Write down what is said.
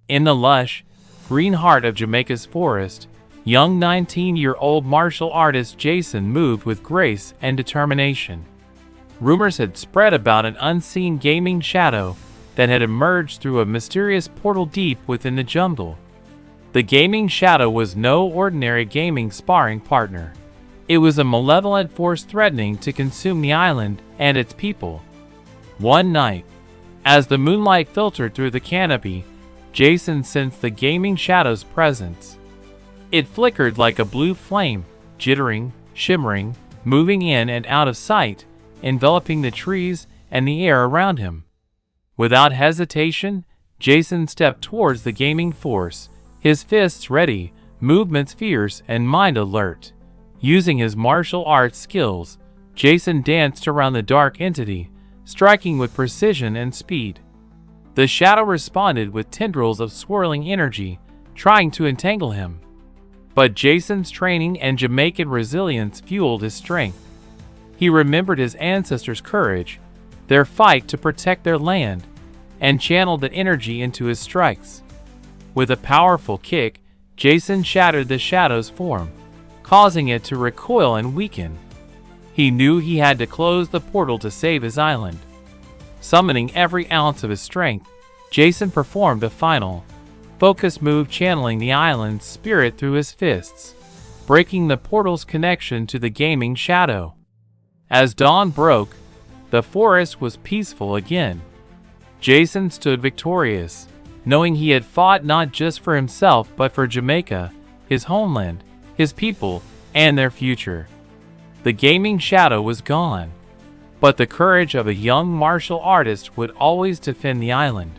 In the lush, green heart of Jamaica's forest, young 19-year-old martial artist Jason moved with grace and determination. Rumors had spread about an unseen gaming shadow that had emerged through a mysterious portal deep within the jungle. The gaming shadow was no ordinary gaming sparring partner. It was a malevolent force threatening to consume the island and its people. One night, as the moonlight filtered through the canopy, Jason sensed the gaming shadow's presence. It flickered like a blue flame, jittering, shimmering, moving in and out of sight, enveloping the trees and the air around him. Without hesitation, Jason stepped towards the gaming force, his fists ready, movements fierce, and mind alert. Using his martial arts skills, Jason danced around the dark entity, striking with precision and speed. The shadow responded with tendrils of swirling energy, trying to entangle him. But Jason's training and Jamaican resilience fueled his strength. He remembered his ancestors' courage, their fight to protect their land, and channeled that energy into his strikes. With a powerful kick, Jason shattered the shadow's form, causing it to recoil and weaken. He knew he had to close the portal to save his island. Summoning every ounce of his strength, Jason performed a final, focused move, channeling the island's spirit through his fists, breaking the portal's connection to the gaming shadow. As dawn broke, the forest was peaceful again. Jason stood victorious, knowing he had fought not just for himself but for Jamaica, his homeland, his people, and their future. The gaming shadow was gone, but the courage of a young martial artist would always defend the island.